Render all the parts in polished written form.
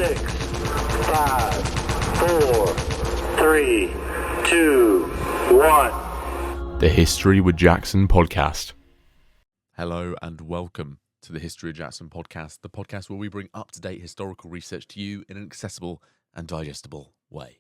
6, 5, 4, 3, 2, 1. The History with Jackson podcast. Hello and welcome to the History with Jackson podcast, the podcast where we bring up-to-date historical research to you in an accessible and digestible way.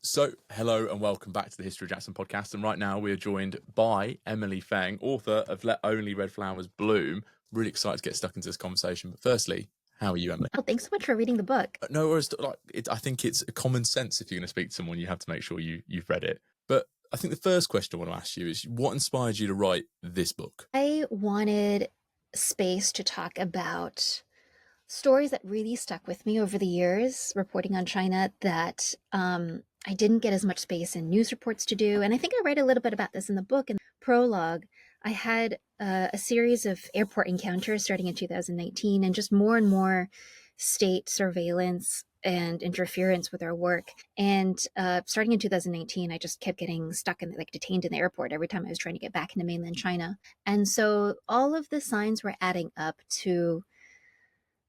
So, hello and welcome back to the History of Jackson podcast. And right now we are joined by Emily Feng, author of Let Only Red Flowers Bloom. Really excited to get stuck into this conversation. But firstly, how are you, Emily? Oh, thanks so much for reading the book. No worries. I think it's a common sense if you're going to speak to someone, you have to make sure you've read it. But I think the first question I want to ask you is, what inspired you to write this book? I wanted space to talk about stories that really stuck with me over the years, reporting on China, that I didn't get as much space in news reports to do. And I think I write a little bit about this in the book. In the prologue, I had a series of airport encounters starting in 2019 and just more and more state surveillance and interference with our work. And starting in 2019, I just kept getting stuck and detained in the airport every time I was trying to get back into mainland China. And so all of the signs were adding up to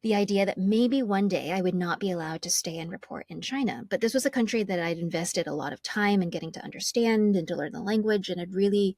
the idea that maybe one day I would not be allowed to stay and report in China. But this was a country that I'd invested a lot of time in getting to understand and to learn the language and had really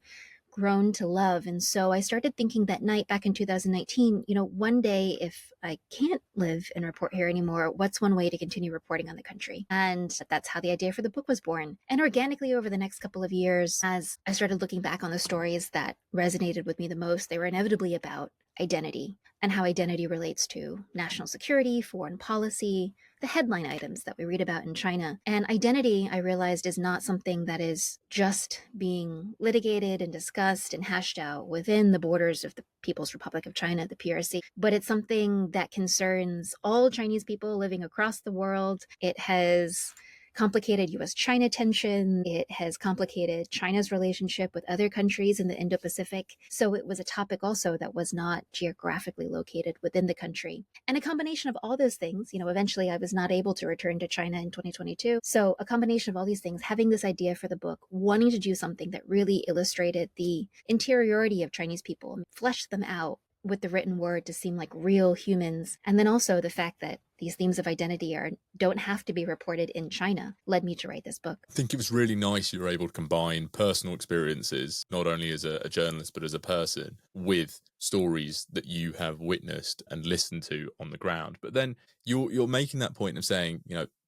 grown to love. And so I started thinking that night back in 2019, one day if I can't live and report here anymore, what's one way to continue reporting on the country? And that's how the idea for the book was born. And organically over the next couple of years, as I started looking back on the stories that resonated with me the most, they were inevitably about identity and how identity relates to national security, foreign policy, the headline items that we read about in China. And identity, I realized, is not something that is just being litigated and discussed and hashed out within the borders of the People's Republic of China, the PRC, but it's something that concerns all Chinese people living across the world. It has complicated U.S.-China tension. It has complicated China's relationship with other countries in the Indo-Pacific. So it was a topic also that was not geographically located within the country. And a combination of all those things, eventually I was not able to return to China in 2022. So a combination of all these things, having this idea for the book, wanting to do something that really illustrated the interiority of Chinese people and fleshed them out with the written word to seem like real humans. And then also the fact that these themes of identity don't have to be reported in China led me to write this book. I think it was really nice you were able to combine personal experiences, not only as a journalist, but as a person, with stories that you have witnessed and listened to on the ground. But then you're making that point of saying,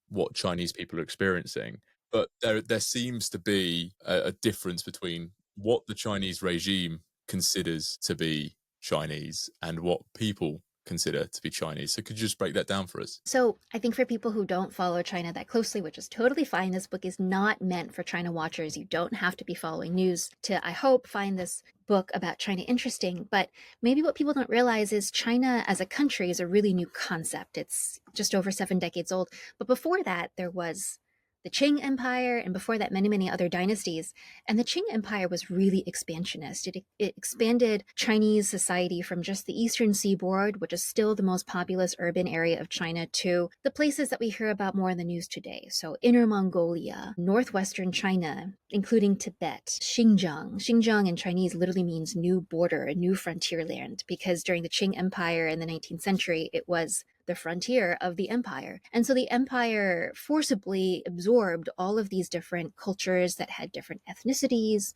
what Chinese people are experiencing. But there seems to be a difference between what the Chinese regime considers to be Chinese and what people consider to be Chinese. So could you just break that down for us? So I think for people who don't follow China that closely, which is totally fine, this book is not meant for China watchers. You don't have to be following news to, I hope, find this book about China interesting. But maybe what people don't realize is China as a country is a really new concept. It's just over 7 decades old. But before that, there was the Qing Empire, and before that, many, many other dynasties. And the Qing Empire was really expansionist. It expanded Chinese society from just the eastern seaboard, which is still the most populous urban area of China, to the places that we hear about more in the news today. So Inner Mongolia, northwestern China, including Tibet, Xinjiang. Xinjiang in Chinese literally means new border, a new frontier land, because during the Qing Empire in the 19th century, it was the frontier of the empire. And so the empire forcibly absorbed all of these different cultures that had different ethnicities,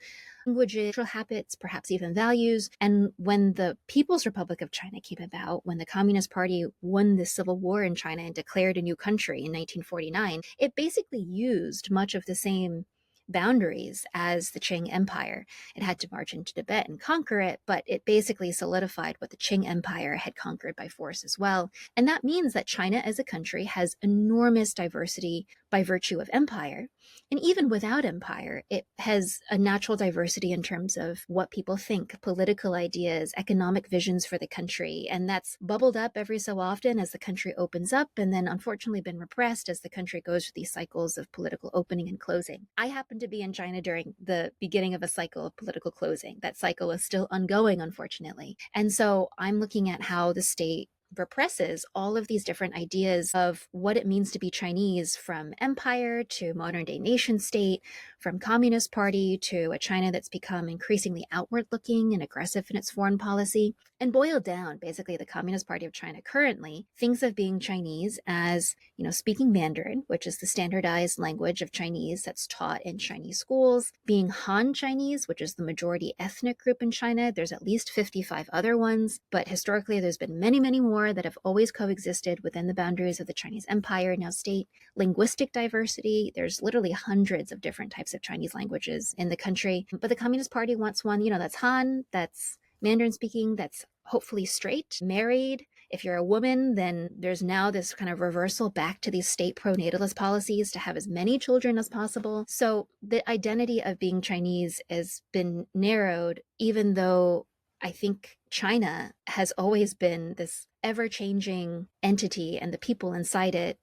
languages, habits, perhaps even values. And when the People's Republic of China came about, when the Communist Party won the civil war in China and declared a new country in 1949, it basically used much of the same boundaries as the Qing Empire. It had to march into Tibet and conquer it, but it basically solidified what the Qing Empire had conquered by force as well. And that means that China as a country has enormous diversity by virtue of empire. And even without empire, it has a natural diversity in terms of what people think, political ideas, economic visions for the country. And that's bubbled up every so often as the country opens up, and then unfortunately been repressed as the country goes through these cycles of political opening and closing. I happen to be in China during the beginning of a cycle of political closing. That cycle is still ongoing, unfortunately. And so I'm looking at how the state represses all of these different ideas of what it means to be Chinese, from empire to modern day nation state, from Communist Party to a China that's become increasingly outward looking and aggressive in its foreign policy. And boiled down, basically, the Communist Party of China currently thinks of being Chinese as, speaking Mandarin, which is the standardized language of Chinese that's taught in Chinese schools, being Han Chinese, which is the majority ethnic group in China. There's at least 55 other ones, but historically there's been many, many more that have always coexisted within the boundaries of the Chinese empire, now state. Linguistic diversity, there's literally hundreds of different types of Chinese languages in the country, but the Communist Party wants one, that's Han, that's Mandarin speaking, that's hopefully straight, married. If you're a woman, then there's now this kind of reversal back to these state pro-natalist policies to have as many children as possible. So the identity of being Chinese has been narrowed, even though I think China has always been this ever-changing entity, and the people inside it,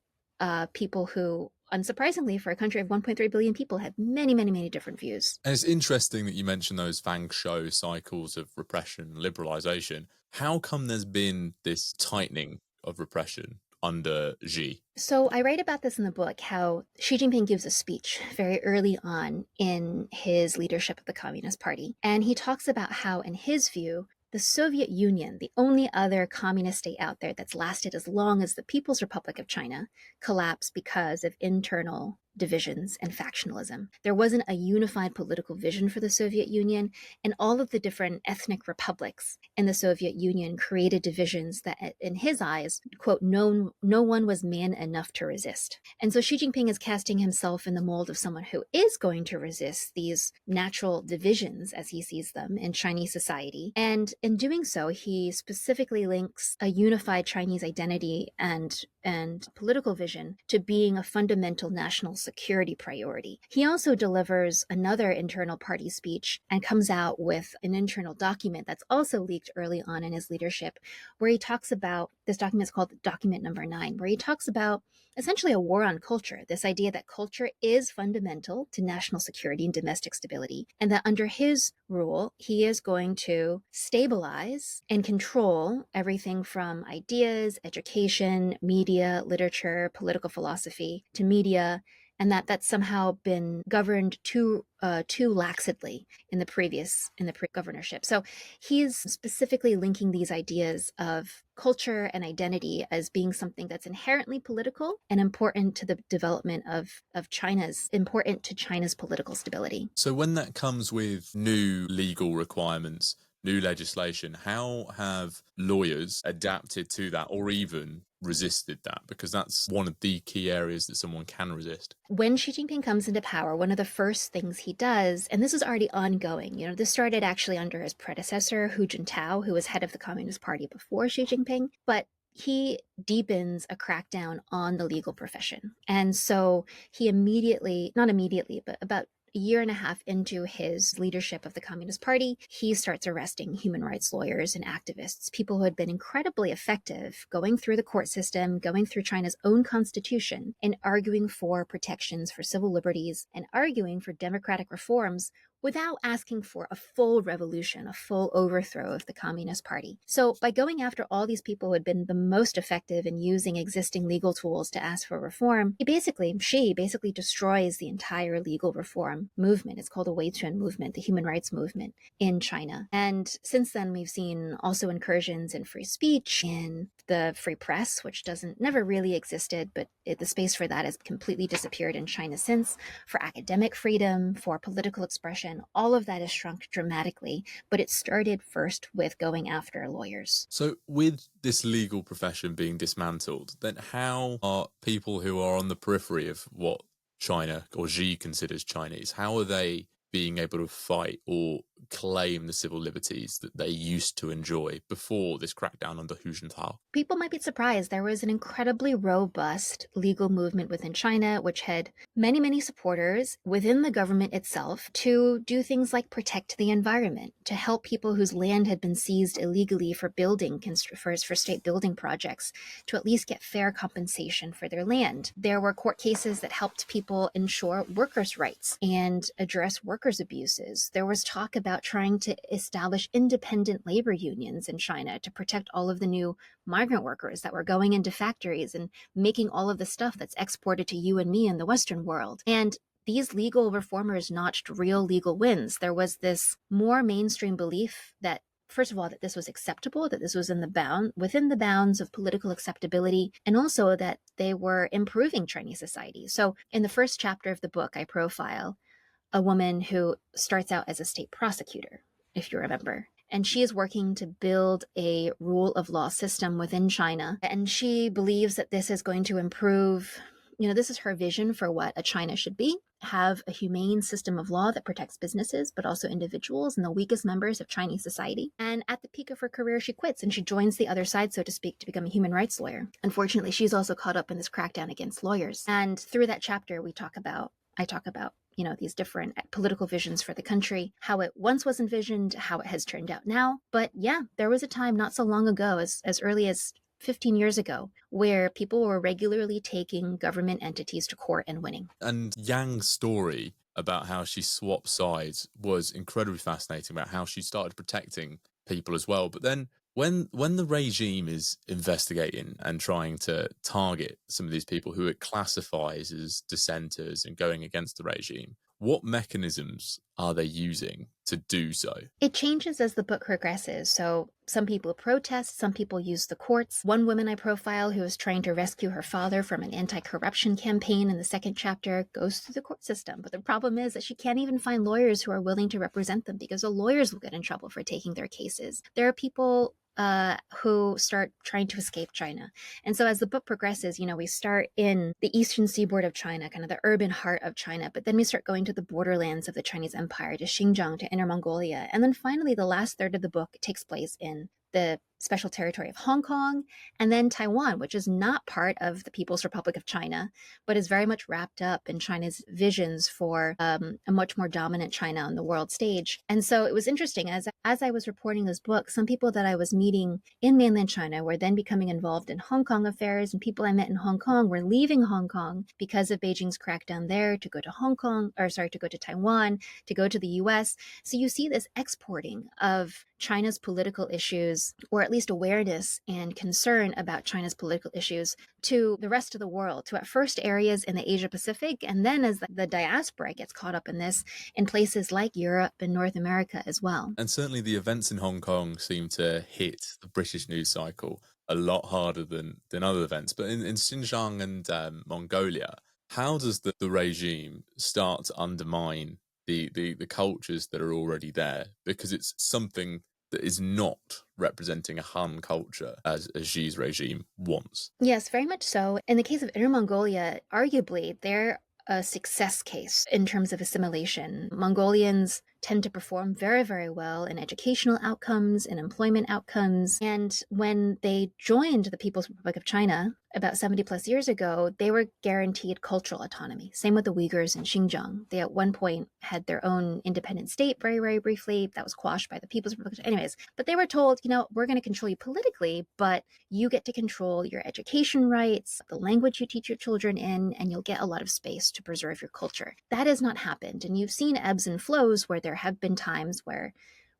people who, unsurprisingly, for a country of 1.3 billion people, have many, many, many different views. And it's interesting that you mentioned those Fang Shou cycles of repression and liberalization. How come there's been this tightening of repression under Xi? So I write about this in the book, how Xi Jinping gives a speech very early on in his leadership of the Communist Party. And he talks about how, in his view, the Soviet Union, the only other communist state out there that's lasted as long as the People's Republic of China, collapsed because of internal divisions and factionalism. There wasn't a unified political vision for the Soviet Union, and all of the different ethnic republics in the Soviet Union created divisions that, in his eyes, quote, no one was man enough to resist. And so Xi Jinping is casting himself in the mold of someone who is going to resist these natural divisions, as he sees them, in Chinese society. And in doing so, he specifically links a unified Chinese identity and political vision to being a fundamental national security priority. He also delivers another internal party speech and comes out with an internal document that's also leaked early on in his leadership, where he talks about, this document is called document number 9, where he talks about essentially a war on culture, this idea that culture is fundamental to national security and domestic stability, and that under his rule, he is going to stabilize and control everything from ideas, education, media, literature, political philosophy, to media, and that's somehow been governed too laxly in the pre-governorship. So he's specifically linking these ideas of culture and identity as being something that's inherently political and important to the development of China's political stability. So when that comes with new legal requirements, new legislation, how have lawyers adapted to that, or even resisted that? Because that's one of the key areas that someone can resist. When Xi Jinping comes into power, one of the first things he does, and this is already ongoing, this started actually under his predecessor, Hu Jintao, who was head of the Communist Party before Xi Jinping, but he deepens a crackdown on the legal profession. And so he not immediately, but about a year and a half into his leadership of the Communist Party, he starts arresting human rights lawyers and activists, people who had been incredibly effective going through the court system, going through China's own constitution, and arguing for protections for civil liberties and arguing for democratic reforms without asking for a full revolution, a full overthrow of the Communist Party. So by going after all these people who had been the most effective in using existing legal tools to ask for reform, Xi basically destroys the entire legal reform movement. It's called the Weiquan movement, the human rights movement in China. And since then, we've seen also incursions in free speech, in the free press, which never really existed, but the space for that has completely disappeared in China since, for academic freedom, for political expression. All of that has shrunk dramatically, but it started first with going after lawyers. So with this legal profession being dismantled, then how are people who are on the periphery of what China or Xi considers Chinese, how are they being able to fight or claim the civil liberties that they used to enjoy before this crackdown under Hu Jintao? People might be surprised. There was an incredibly robust legal movement within China, which had many, many supporters within the government itself to do things like protect the environment, to help people whose land had been seized illegally for state building projects, to at least get fair compensation for their land. There were court cases that helped people ensure workers' rights and address workers' abuses. There was talk about about trying to establish independent labor unions in China to protect all of the new migrant workers that were going into factories and making all of the stuff that's exported to you and me in the Western world. And these legal reformers notched real legal wins. There was this more mainstream belief that, first of all, that this was acceptable, that this was within the bounds of political acceptability, and also that they were improving Chinese society. So in the first chapter of the book, I profile a woman who starts out as a state prosecutor, if you remember. And she is working to build a rule of law system within China. And she believes that this is going to improve, this is her vision for what a China should be, have a humane system of law that protects businesses, but also individuals and the weakest members of Chinese society. And at the peak of her career, she quits and she joins the other side, so to speak, to become a human rights lawyer. Unfortunately, she's also caught up in this crackdown against lawyers. And through that chapter, I talk about these different political visions for the country, how it once was envisioned, how it has turned out now. But yeah, there was a time not so long ago, as early as 15 years ago, where people were regularly taking government entities to court and winning. And Yang's story about how she swapped sides was incredibly fascinating, about how she started protecting people as well. But then when the regime is investigating and trying to target some of these people who it classifies as dissenters and going against the regime, what mechanisms are they using to do so? It changes as the book progresses. So some people protest, some people use the courts. One woman I profile who is trying to rescue her father from an anti-corruption campaign in the second chapter goes through the court system. But the problem is that she can't even find lawyers who are willing to represent them because the lawyers will get in trouble for taking their cases. There are people who start trying to escape China. And so as the book progresses, we start in the eastern seaboard of China, kind of the urban heart of China, but then we start going to the borderlands of the Chinese Empire, to Xinjiang, to Inner Mongolia. And then finally, the last third of the book takes place in the special territory of Hong Kong, and then Taiwan, which is not part of the People's Republic of China, but is very much wrapped up in China's visions for a much more dominant China on the world stage. And so it was interesting, as I was reporting this book, some people that I was meeting in mainland China were then becoming involved in Hong Kong affairs, and people I met in Hong Kong were leaving Hong Kong because of Beijing's crackdown there to go to Taiwan, to go to the US. So you see this exporting of China's political issues, or at least awareness and concern about China's political issues, to the rest of the world, to at first areas in the Asia Pacific, and then as the diaspora gets caught up in this, in places like Europe and North America as well. And certainly the events in Hong Kong seem to hit the British news cycle a lot harder than other events. But in Xinjiang and Mongolia, how does the regime start to undermine the cultures that are already there? Because it's something that is not representing a Han culture as Xi's regime wants. Yes, very much so. In the case of Inner Mongolia, arguably, they're a success case in terms of assimilation. Mongolians tend to perform very, very well in educational outcomes, in employment outcomes. And when they joined the People's Republic of China about 70 plus years ago, they were guaranteed cultural autonomy. Same with the Uyghurs in Xinjiang. They at one point had their own independent state very, very briefly. That was quashed by the People's Republic. Anyways, but they were told, we're going to control you politically, but you get to control your education rights, the language you teach your children in, and you'll get a lot of space to preserve your culture. That has not happened. And you've seen ebbs and flows where there have been times where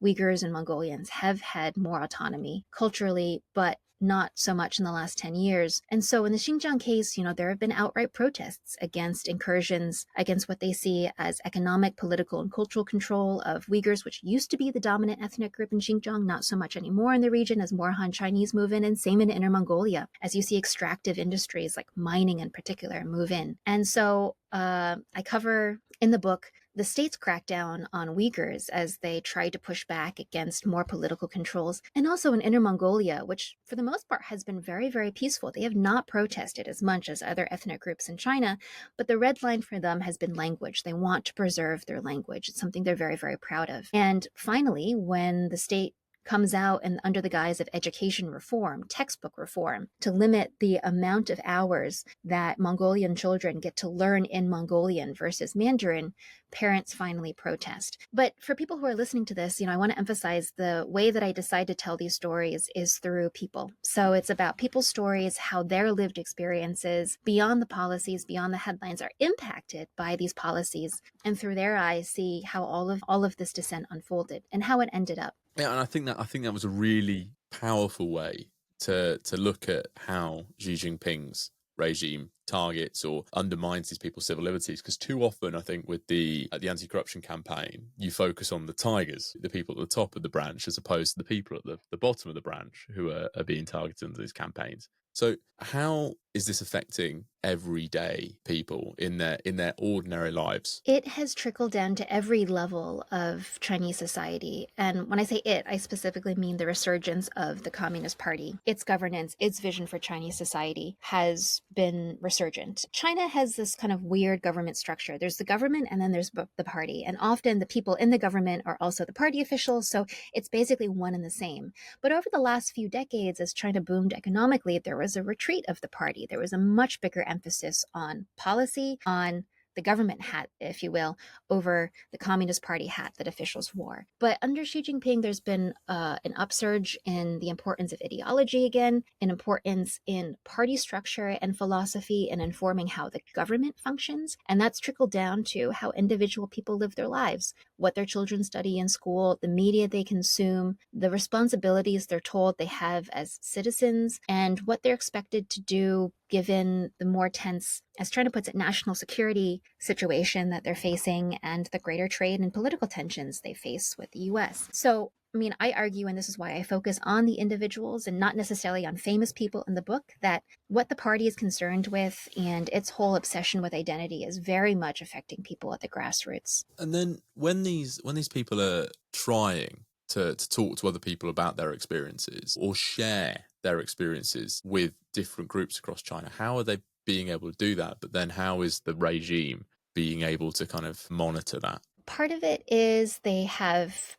Uyghurs and Mongolians have had more autonomy culturally, but not so much in the last 10 years. And so in the Xinjiang case, there have been outright protests against incursions, against what they see as economic, political, and cultural control of Uyghurs, which used to be the dominant ethnic group in Xinjiang, not so much anymore in the region as more Han Chinese move in, and same in Inner Mongolia, as you see extractive industries like mining in particular move in. And so I cover in the book the state's crackdown on Uyghurs as they tried to push back against more political controls, and also in Inner Mongolia, which for the most part has been very, very peaceful. They have not protested as much as other ethnic groups in China, but the red line for them has been language. They want to preserve their language. It's something they're very, very proud of. And finally, when the state comes out and under the guise of education reform, textbook reform, to limit the amount of hours that Mongolian children get to learn in Mongolian versus Mandarin, parents finally protest. But for people who are listening to this, I want to emphasize the way that I decide to tell these stories is through people. So it's about people's stories, how their lived experiences beyond the policies, beyond the headlines are impacted by these policies, and through their eyes see how all of this dissent unfolded and how it ended up. Yeah, and I think that was a really powerful way to look at how Xi Jinping's regime targets or undermines these people's civil liberties. Because too often, I think, with the anti-corruption campaign, you focus on the tigers, the people at the top of the branch, as opposed to the people at the bottom of the branch who are being targeted in these campaigns. So how is this affecting everyday people in their ordinary lives? It has trickled down to every level of Chinese society. And when I say it, I specifically mean the resurgence of the Communist Party. Its governance, its vision for Chinese society has been resurgent. China has this kind of weird government structure. There's the government and then there's the party. And often the people in the government are also the party officials. So it's basically one and the same. But over the last few decades, as China boomed economically, there was a retreat of the party. There was a much bigger emphasis on policy, on the government hat, if you will, over the Communist Party hat that officials wore. But under Xi Jinping, there's been an upsurge in the importance of ideology again, an importance in party structure and philosophy and informing how the government functions. And that's trickled down to how individual people live their lives, what their children study in school, the media they consume, the responsibilities they're told they have as citizens, and what they're expected to do given the more tense, as China puts it, national security situation that they're facing and the greater trade and political tensions they face with the US. So, I argue, and this is why I focus on the individuals and not necessarily on famous people in the book, that what the party is concerned with and its whole obsession with identity is very much affecting people at the grassroots. And then when these people are trying to talk to other people about their experiences or share their experiences with different groups across China, how are they being able to do that? But then how is the regime being able to kind of monitor that? Part of it is they have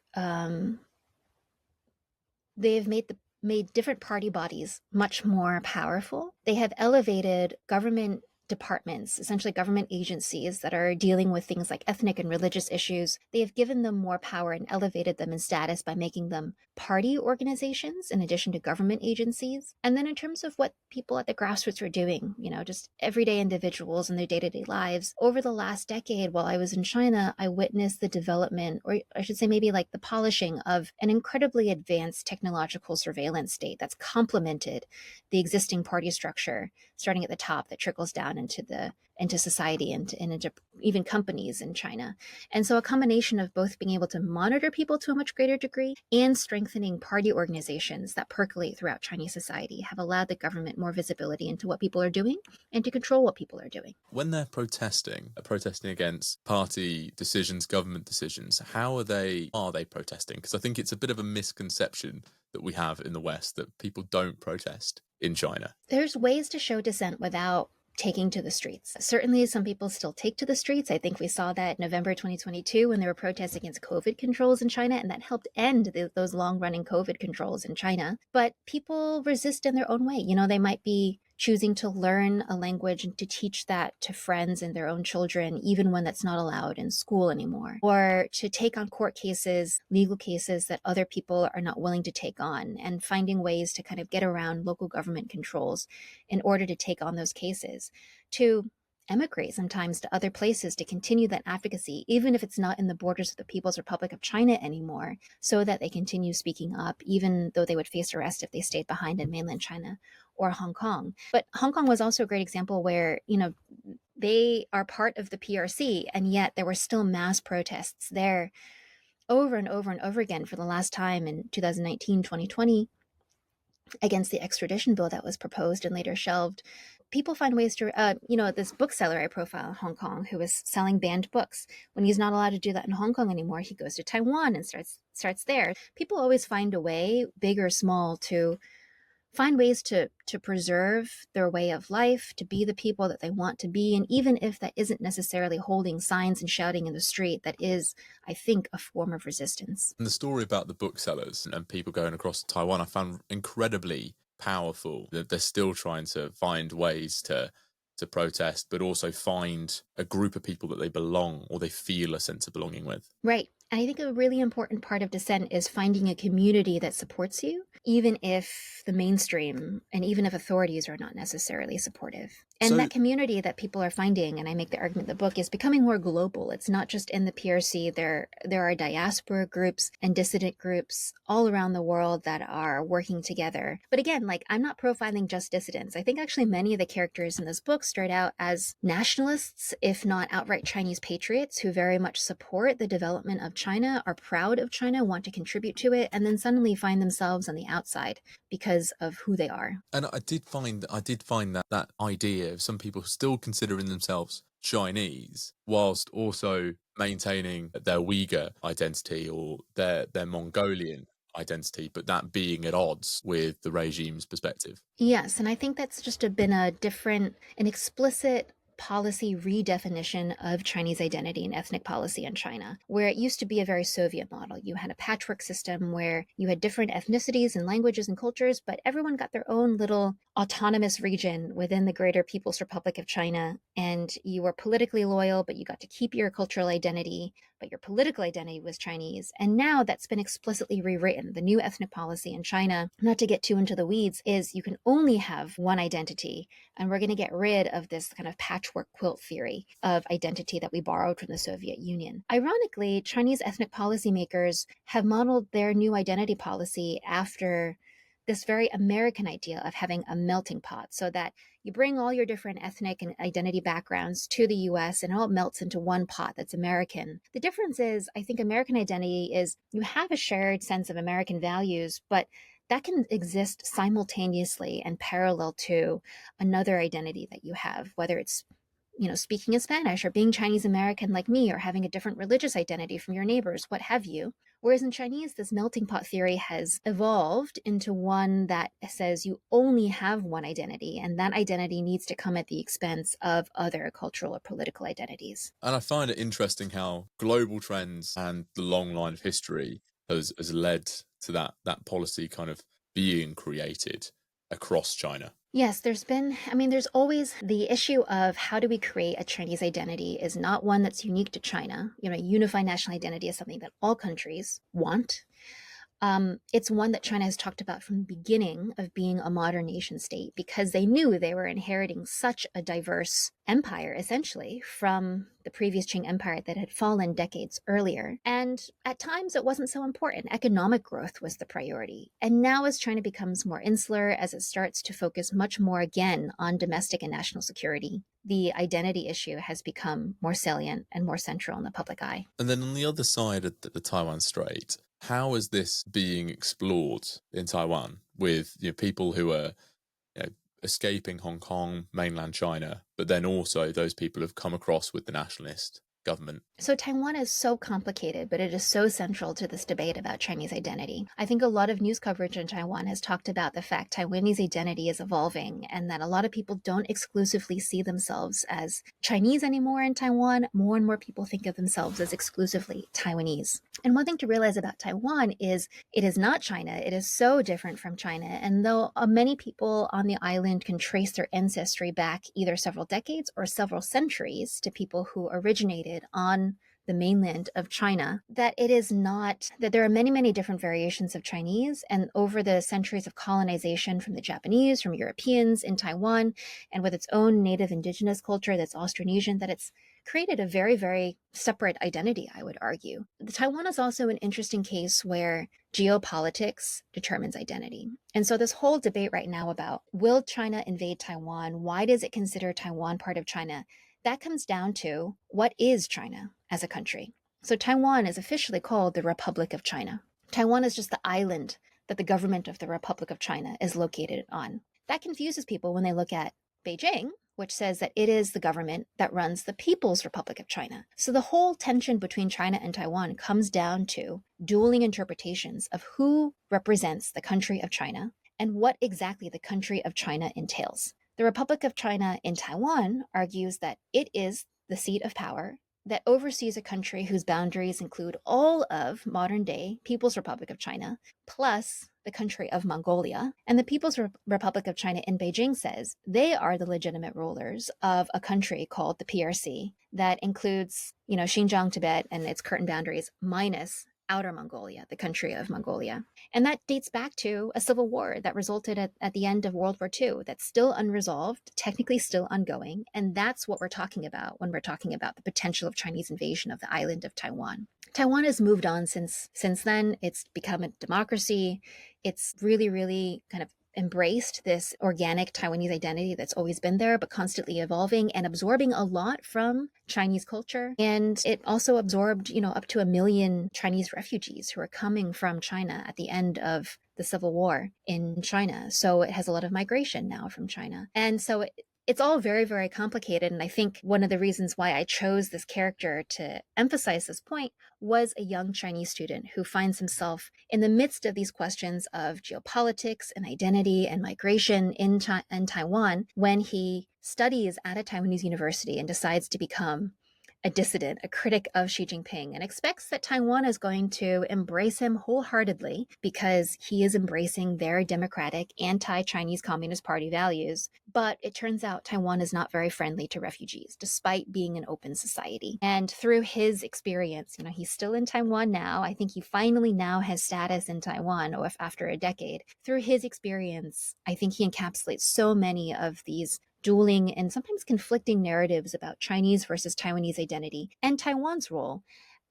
they've made different party bodies much more powerful. They have elevated government departments, essentially government agencies that are dealing with things like ethnic and religious issues. They have given them more power and elevated them in status by making them party organizations in addition to government agencies. And then in terms of what people at the grassroots are doing, just everyday individuals in their day-to-day lives, over the last decade while I was in China, I witnessed the development, or I should say maybe like the polishing of an incredibly advanced technological surveillance state that's complemented the existing party structure, starting at the top that trickles down into society and into even companies in China. And so a combination of both being able to monitor people to a much greater degree and strengthening party organizations that percolate throughout Chinese society have allowed the government more visibility into what people are doing and to control what people are doing. When they're protesting against party decisions, government decisions, how are they protesting? Because I think it's a bit of a misconception that we have in the West that people don't protest in China. There's ways to show dissent without taking to the streets. Certainly, some people still take to the streets. I think we saw that in November 2022 when there were protests against COVID controls in China, and that helped end those long-running COVID controls in China. But people resist in their own way. They might be choosing to learn a language and to teach that to friends and their own children, even when that's not allowed in school anymore, or to take on court cases, legal cases that other people are not willing to take on, and finding ways to kind of get around local government controls in order to take on those cases, to emigrate sometimes to other places to continue that advocacy, even if it's not in the borders of the People's Republic of China anymore, so that they continue speaking up, even though they would face arrest if they stayed behind in mainland China or Hong Kong. But Hong Kong was also a great example where, they are part of the PRC, and yet there were still mass protests there over and over and over again for the last time in 2019, 2020, against the extradition bill that was proposed and later shelved. People find ways to, this bookseller I profile in Hong Kong who was selling banned books. When he's not allowed to do that in Hong Kong anymore, he goes to Taiwan and starts there. People always find a way, big or small, to find ways to preserve their way of life, to be the people that they want to be. And even if that isn't necessarily holding signs and shouting in the street, that is, I think, a form of resistance. And the story about the booksellers and people going across Taiwan, I found incredibly powerful. That they're still trying to find ways to protest, but also find a group of people that they belong or they feel a sense of belonging with. Right. And I think a really important part of dissent is finding a community that supports you, even if the mainstream and even if authorities are not necessarily supportive. And that community that people are finding, and I make the argument in the book, is becoming more global. It's not just in the PRC. There are diaspora groups and dissident groups all around the world that are working together. But again, like, I'm not profiling just dissidents. I think actually many of the characters in this book start out as nationalists, if not outright Chinese patriots, who very much support the development of China, are proud of China, want to contribute to it, and then suddenly find themselves on the outside because of who they are. And I did find that idea of some people still considering themselves Chinese whilst also maintaining their Uyghur identity or their Mongolian identity, but that being at odds with the regime's perspective. Yes, and I think that's just been an explicit policy redefinition of Chinese identity and ethnic policy in China, where it used to be a very Soviet model. You had a patchwork system where you had different ethnicities and languages and cultures, but everyone got their own little autonomous region within the greater People's Republic of China, and you were politically loyal, but you got to keep your cultural identity, but your political identity was Chinese. And now that's been explicitly rewritten. The new ethnic policy in China, not to get too into the weeds, is you can only have one identity, and we're going to get rid of this kind of patchwork quilt theory of identity that we borrowed from the Soviet Union. Ironically, Chinese ethnic policymakers have modeled their new identity policy after this very American idea of having a melting pot, so that you bring all your different ethnic and identity backgrounds to the US and it all melts into one pot that's American. The difference is, I think American identity is you have a shared sense of American values, but that can exist simultaneously and parallel to another identity that you have, whether it's speaking in Spanish or being Chinese American like me or having a different religious identity from your neighbors, what have you. Whereas in Chinese, this melting pot theory has evolved into one that says you only have one identity, and that identity needs to come at the expense of other cultural or political identities. And I find it interesting how global trends and the long line of history has led to that policy kind of being created across China. Yes, there's always the issue of how do we create a Chinese identity is not one that's unique to China. Unified national identity is something that all countries want. It's one that China has talked about from the beginning of being a modern nation state, because they knew they were inheriting such a diverse empire, essentially, from the previous Qing Empire that had fallen decades earlier. And at times it wasn't so important. Economic growth was the priority. And now as China becomes more insular, as it starts to focus much more again on domestic and national security, the identity issue has become more salient and more central in the public eye. And then on the other side of the Taiwan Strait, how is this being explored in Taiwan with people who are escaping Hong Kong, mainland China, but then also those people have come across with the nationalist government? So Taiwan is so complicated, but it is so central to this debate about Chinese identity. I think a lot of news coverage in Taiwan has talked about the fact Taiwanese identity is evolving and that a lot of people don't exclusively see themselves as Chinese anymore in Taiwan. More and more people think of themselves as exclusively Taiwanese. And one thing to realize about Taiwan is it is not China. It is so different from China. And though many people on the island can trace their ancestry back either several decades or several centuries to people who originated on the mainland of China, that there are many, many different variations of Chinese. And over the centuries of colonization from the Japanese, from Europeans in Taiwan, and with its own native indigenous culture that's Austronesian, that it's created a very, very separate identity, I would argue. Taiwan is also an interesting case where geopolitics determines identity. And so this whole debate right now about, will China invade Taiwan? Why does it consider Taiwan part of China? That comes down to, what is China as a country? So Taiwan is officially called the Republic of China. Taiwan is just the island that the government of the Republic of China is located on. That confuses people when they look at Beijing, which says that it is the government that runs the People's Republic of China. So the whole tension between China and Taiwan comes down to dueling interpretations of who represents the country of China and what exactly the country of China entails. The Republic of China in Taiwan argues that it is the seat of power that oversees a country whose boundaries include all of modern-day People's Republic of China, plus the country of Mongolia. And the People's Republic of China in Beijing says they are the legitimate rulers of a country called the PRC that includes, Xinjiang, Tibet, and its current boundaries, minus Outer Mongolia, the country of Mongolia. And that dates back to a civil war that resulted at the end of World War II that's still unresolved, technically still ongoing. And that's what we're talking about when we're talking about the potential of Chinese invasion of the island of Taiwan. Taiwan has moved on since then. It's become a democracy. It's really, really kind of embraced this organic Taiwanese identity that's always been there, but constantly evolving and absorbing a lot from Chinese culture. And it also absorbed, up to 1 million Chinese refugees who are coming from China at the end of the Civil War in China. So it has a lot of migration now from China. And so it's all very, very complicated. And I think one of the reasons why I chose this character to emphasize this point was a young Chinese student who finds himself in the midst of these questions of geopolitics and identity and migration in Taiwan when he studies at a Taiwanese university and decides to become a dissident, a critic of Xi Jinping, and expects that Taiwan is going to embrace him wholeheartedly because he is embracing their democratic, anti-Chinese Communist Party values. But it turns out Taiwan is not very friendly to refugees, despite being an open society. And through his experience, he's still in Taiwan now. I think he finally now has status in Taiwan, or after a decade. Through his experience, I think he encapsulates so many of these dueling and sometimes conflicting narratives about Chinese versus Taiwanese identity and Taiwan's role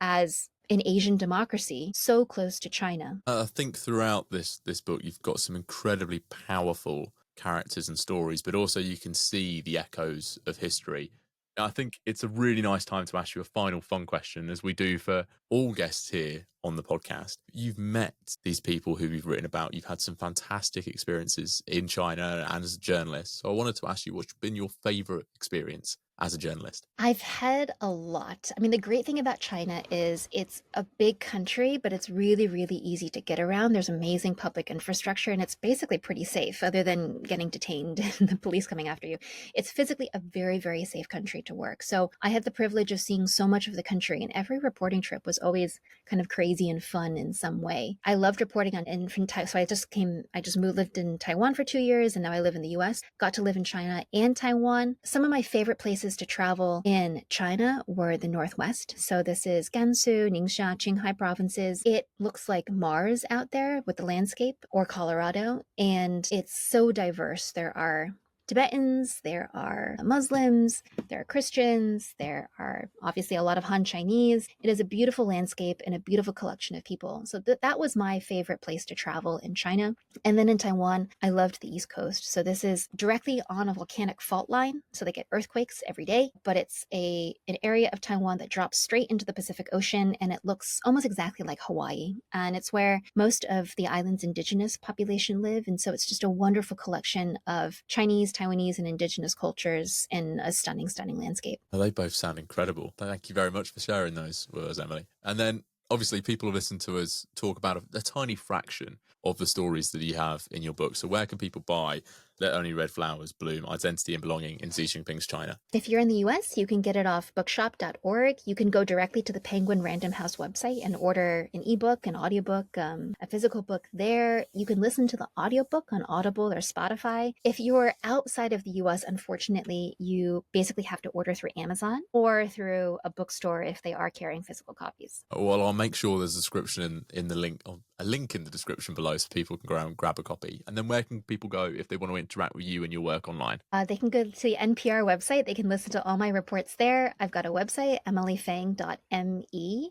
as an Asian democracy so close to China. I think throughout this book, you've got some incredibly powerful characters and stories, but also you can see the echoes of history. I think it's a really nice time to ask you a final fun question, as we do for all guests here on the podcast. You've met these people who you've written about. You've had some fantastic experiences in China and as a journalist. So I wanted to ask you, what's been your favorite experience as a journalist? I've had a lot. I mean, the great thing about China is it's a big country, but it's really, really easy to get around. There's amazing public infrastructure, and it's basically pretty safe, other than getting detained and the police coming after you. It's physically a very, very safe country to work. So I had the privilege of seeing so much of the country, and every reporting trip was always kind of crazy and fun in some way. I loved reporting on so lived in Taiwan for 2 years, and now I live in the US. Got to live in China and Taiwan. Some of my favorite places to travel in China were the Northwest. So this is Gansu, Ningxia, Qinghai provinces. It looks like Mars out there with the landscape, or Colorado, and it's so diverse. There are Tibetans, there are Muslims, there are Christians, there are obviously a lot of Han Chinese. It is a beautiful landscape and a beautiful collection of people. So that was my favorite place to travel in China. And then in Taiwan, I loved the East Coast. So this is directly on a volcanic fault line. So they get earthquakes every day, but it's an area of Taiwan that drops straight into the Pacific Ocean, and it looks almost exactly like Hawaii. And it's where most of the island's indigenous population live. And so it's just a wonderful collection of Chinese, Taiwanese, and indigenous cultures in a stunning, stunning landscape. Well, they both sound incredible. Thank you very much for sharing those with us, Emily. And then obviously people have listened to us talk about a tiny fraction of the stories that you have in your book. So where can people buy Let Only Red Flowers Bloom, Identity and Belonging in Xi Jinping's China? If you're in the US, you can get it off bookshop.org. You can go directly to the Penguin Random House website and order an ebook, an audiobook, a physical book there. You can listen to the audiobook on Audible or Spotify. If you're outside of the US, unfortunately, you basically have to order through Amazon or through a bookstore if they are carrying physical copies. Well, I'll make sure there's a description in the link, a link in the description below, so people can go around and grab a copy. And then where can people go if they want to interact with you and your work online? They can go to the NPR website. They can listen to all my reports there. I've got a website, emilyfeng.me,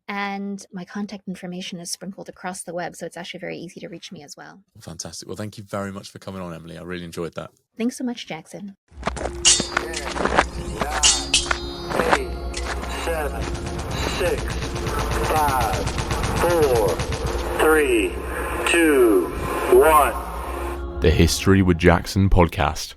and my contact information is sprinkled across the web, so it's actually very easy to reach me as well. Fantastic. Well, thank you very much for coming on, Emily. I really enjoyed that. Thanks so much, Jackson. 10, 9, 8, 7, 6, 5, 4, 3, 2, 1. The History with Jackson podcast.